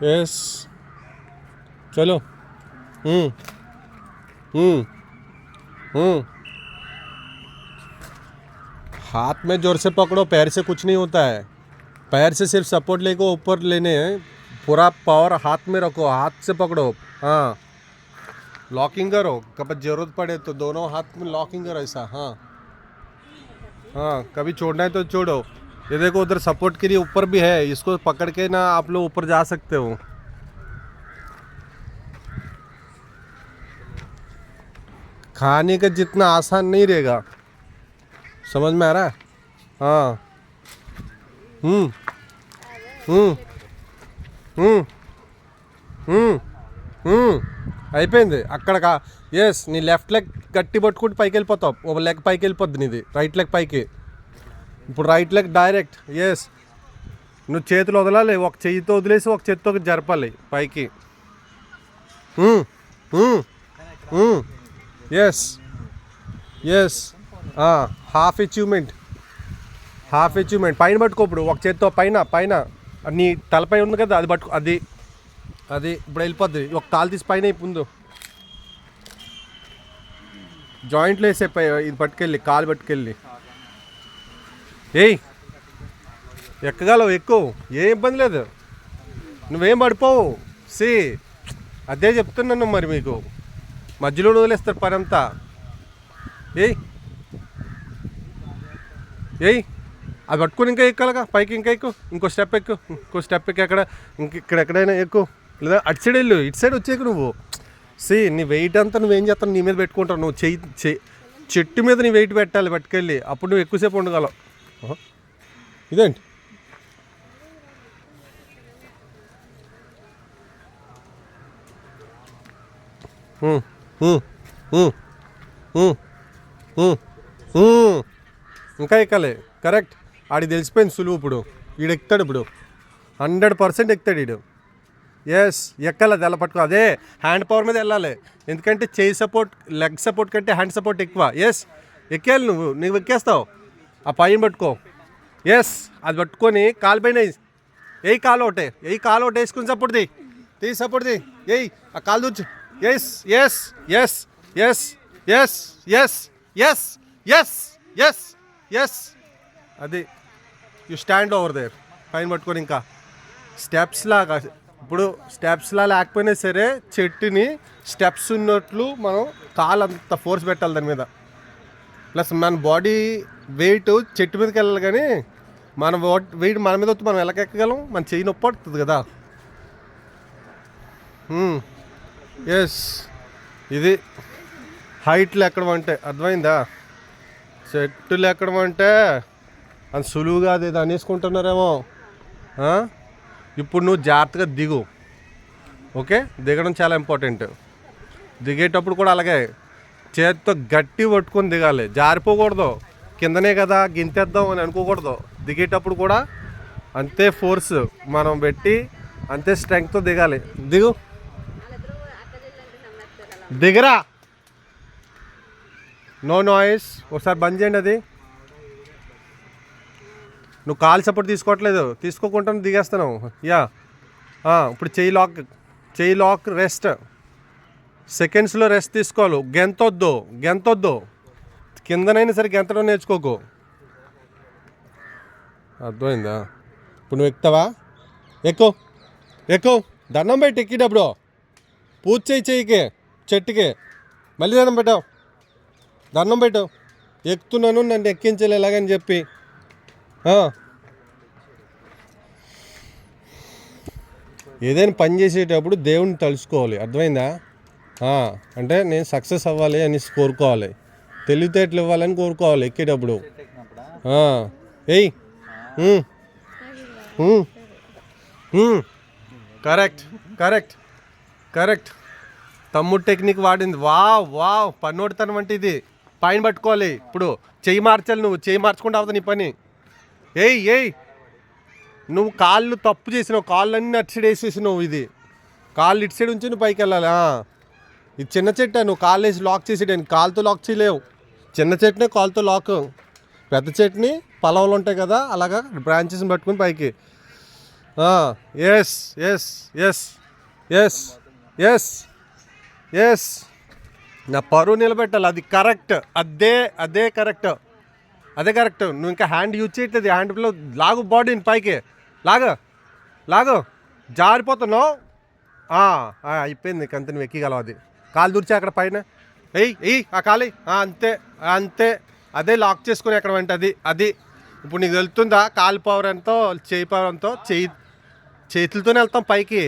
Yes चलो। हम्म हम्म हम्म हाथ में जोर से पकड़ो, पैर से कुछ नहीं होता है। पैर से सिर्फ सपोर्ट लेको ऊपर लेने हैं, पूरा पावर हाथ में रखो, हाथ से पकड़ो। हाँ लॉकिंग करो, कभी जरूरत पड़े तो दोनों हाथ में लॉकिंग करो ऐसा। हाँ हाँ कभी छोड़ना है तो छोड़ो। ये देखो उधर सपोर्ट के लिए ऊपर भी है, इसको पकड़ के ना आप लोग ऊपर जा सकते हो। खाने का जितना आसान नहीं रहेगा, समझ में आ रहा है? हाँ हम्म हम्म हम्म हम्म हम्म అయిపోయింది అక్కడ ఎస్ నీ లెఫ్ట్ లెగ్ గట్టి పట్టుకుంటే పైకి వెళ్ళిపోతావు, ఒక లెగ్ పైకి వెళ్ళిపోద్ది నీది, రైట్ లెగ్ పైకి. ఇప్పుడు రైట్ లెగ్ డైరెక్ట్. ఎస్ నువ్వు చేతులు వదలాలి, ఒక చెయ్యితో వదిలేసి ఒక చేతితో జరపాలి పైకి. Yes yes half achievement, half achievement. పైన పట్టుకో, ఇప్పుడు ఒక చేతితో పైన పైన నీ తలపై ఉంది కదా అది పట్టుకో, అది అది ఇప్పుడు వెళ్ళిపోద్ది. ఒక కాలు తీసి పైన ముందు జాయింట్లు వేసే ఇది పట్టుకెళ్ళి, కాలు పట్టుకెళ్ళి. ఏయ్ ఎక్కగలవు, ఎక్కువ, ఏ ఇబ్బంది లేదు, నువ్వేం పడిపోవు. సి అదే చెప్తున్నాను మరి మీకు, మధ్యలో వదిలేస్తారు పని అంతా. ఏయ్ ఏయ్ అది పట్టుకుని ఇంకా ఎక్కాలిగా పైకి, ఇంకా ఎక్కువ, ఇంకో స్టెప్ ఎక్కువ, ఇంకో స్టెప్ ఎక్కి ఎక్కడ ఇక్కడ ఎక్కడైనా ఎక్కువ, లేదా అటు సైడ్ వెళ్ళు, ఇటు సైడ్ వచ్చేకు నువ్వు. సి నీ వెయిట్ అంతా నువ్వేం చేస్తావు, నీ మీద పెట్టుకుంటావు. నువ్వు చెట్టు మీద నీ వెయిట్ పెట్టాలి పట్టుకెళ్ళి, అప్పుడు నువ్వు ఎక్కువసేపు ఉండగలవు. ఇదేంటి ఇంకా ఎక్కాలి. కరెక్ట్, ఆడికి తెలిసిపోయింది సులువు. ఇప్పుడు వీడు ఎక్కుతాడు, ఇప్పుడు 100% ఎక్కుతాడు వీడు. ఎస్ ఎక్కాలి, అది ఎలా పట్టుకో, అదే హ్యాండ్ పవర్ మీద వెళ్ళాలి. ఎందుకంటే చేయి సపోర్ట్, లెగ్ సపోర్ట్ కంటే హ్యాండ్ సపోర్ట్ ఎక్కువ. ఎస్ ఎక్కేయాలి, నువ్వు ఎక్కేస్తావు. ఆ పైన పట్టుకో. ఎస్ అది పట్టుకొని కాలు పైన ఏ కాలు ఒకటే, కాలు ఒకటి వేసుకుని సపోర్ట్ తీ సపోర్ట్ ఏయ్ ఆ కాలు దూర్చు. Yes yes yes yes yes yes yes yes yes yes అది యు స్టాండ్ ఓవర్ దేర్. పైన పట్టుకొని ఇంకా స్టెప్స్ లాగా, ఇప్పుడు స్టెప్స్లా లేకపోయినా సరే చెట్టుని స్టెప్స్ ఉన్నట్లు మనం కాలు అంత ఫోర్స్ పెట్టాలి దాని మీద. ప్లస్ మన బాడీ వెయిట్ చెట్టు మీదకి వెళ్ళాలి, కానీ మన వెయిట్ మన మీద వస్తే మనం ఎలాకెక్కగలం, మన చెయ్యి నొప్పి పడుతుంది కదా. ఎస్ ఇది హైట్లు ఎక్కడం అంటే, అర్థమైందా? చెట్టులు ఎక్కడం అంటే అది సులువుగా అది అనేసుకుంటున్నారేమో. ఇప్పుడు నువ్వు జాగ్రత్తగా దిగు, ఓకే? దిగడం చాలా ఇంపార్టెంట్. దిగేటప్పుడు కూడా అలాగే చేతితో గట్టి పట్టుకొని దిగాలి, జారిపోకూడదు. కిందనే కదా గింతేద్దాం అని అనుకోకూడదు. దిగేటప్పుడు కూడా అంతే ఫోర్స్ మనం పెట్టి, అంతే స్ట్రెంగ్త్తో దిగాలి. దిగరా, నో నాయిస్. ఒకసారి బంద్ చేయండి అది. నువ్వు కాలు సపోర్ట్ తీసుకోవట్లేదు, తీసుకోకుండా దిగేస్తున్నావు. యా ఇప్పుడు చెయ్యి లాక్ రెస్ట్, సెకండ్స్లో రెస్ట్ తీసుకోవాలి. గెంతొద్దు, కిందనైనా సరే గెంతడం నేర్చుకోకు. అర్థమైందా? ఇప్పుడు నువ్వు ఎక్కుతావా? ఎక్కువ దండం పెట్టి ఎక్కేటప్పుడు పూజ చెయ్యికి చెట్టుకి మళ్ళీ దండం పెట్టావు. ఎక్కుతున్నాను, నన్ను ఎక్కించాలి ఎలాగని చెప్పి. ఏదైనా పని చేసేటప్పుడు దేవుడిని తలుచుకోవాలి, అర్థమైందా? అంటే నేను సక్సెస్ అవ్వాలి అని కోరుకోవాలి, తెలివితేటలు ఇవ్వాలని కోరుకోవాలి ఎక్కేటప్పుడు. ఏయ్ కరెక్ట్ తమ్ముడు టెక్నిక్ వాడింది. వావ్ పన్నోడుతనం అంటే ఇది. పైన పట్టుకోవాలి, ఇప్పుడు చెయ్యి మార్చాలి. నువ్వు చెయ్యి మార్చకుండా అవుతుంది నీ పని. ఏయ్ నువ్వు కాళ్ళు తప్పు చేసినావు, కాళ్ళు అన్నీ అటు సైడ్ వేసేసినావు. ఇది కాళ్ళు ఇటు సైడ్ ఉంచి నువ్వు పైకి వెళ్ళాలి. ఇది చిన్న చెట్టు, నువ్వు కాళ్ళు వేసి లాక్ చేసేటాను, కాలుతో లాక్ చేయలేవు. చిన్న చెట్టునే కాలుతో లాక్, పెద్ద చెట్టుని పొలంలో ఉంటాయి కదా అలాగా బ్రాంచెస్ని పట్టుకుని పైకి. Yes yes yes yes yes yes నా పరువు నిలబెట్టాలి, అది కరెక్ట్, అదే కరెక్ట్, అదే కరెక్ట్. నువ్వు ఇంకా హ్యాండ్ యూజ్ చేయట్లేదు, హ్యాండ్లో లాగు బాడీని పైకి లాగు జారిపోతున్నావు. అయిపోయింది నీకు, అంతే నువ్వు ఎక్కిగలవు. అది కాలు దూర్చి అక్కడ పైన ఎయ్ ఆ కాలి, అంతే అదే లాక్ చేసుకుని ఎక్కడ వెంట అది ఇప్పుడు నీకు వెళ్తుందా? కాలు పవర్ ఎంతో, చేయి పవర్ ఎంతో, చేతులతోనే వెళ్తాం పైకి.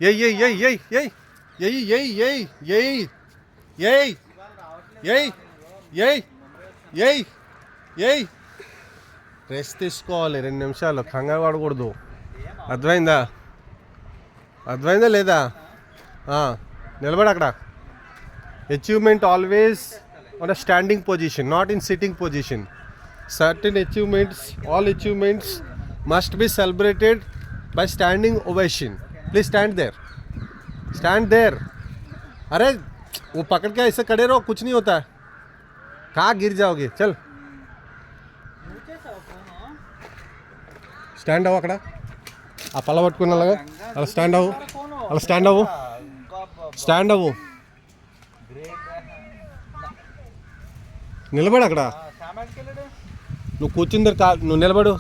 ఎయ్ ఎయ్ ఎయ్ ఎయ్ ఎయ్ ఎయ్ ఎయ్ ఎయ్ ఎయ్ ఎయ్ ఎయ్ ఎయ్ ఎయ్ ఎయ్ రెస్ట్ తీసుకోవాలి 2 నిమిషాలు, కంగారు పడకూడదు. అర్థమైందా లేదా? నిలబడి అక్కడ. Achievement always on a standing position, not in sitting position. Certain achievements, all achievements must be celebrated by standing ovation. Please stand there. अरे वो पकड़ के ऐसे खड़े रहो, कुछ नहीं होता है. कहाँ गिर जाओगे? चल స్టాండ్ అవ్వు. అక్కడ ఆ పళ్ళ పట్టుకున్నలాగా అలా స్టాండ్ అవ్వు. నిలబడు అక్కడ. నువ్వు కూర్చుందరు నువ్వు నిలబడు.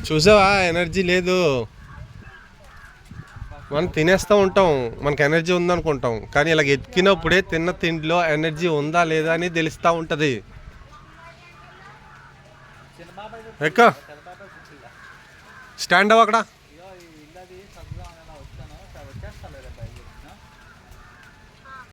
చూసావా ఎనర్జీ లేదు. మనం తినేస్తూ ఉంటాం, మనకు ఎనర్జీ ఉందనుకుంటాం, కానీ ఇలా ఎక్కినప్పుడే తిన్న తిండిలో ఎనర్జీ ఉందా లేదా అని తెలుస్తూ ఉంటుంది. ఎక్క స్టాండ్ అవ్వు అక్కడ.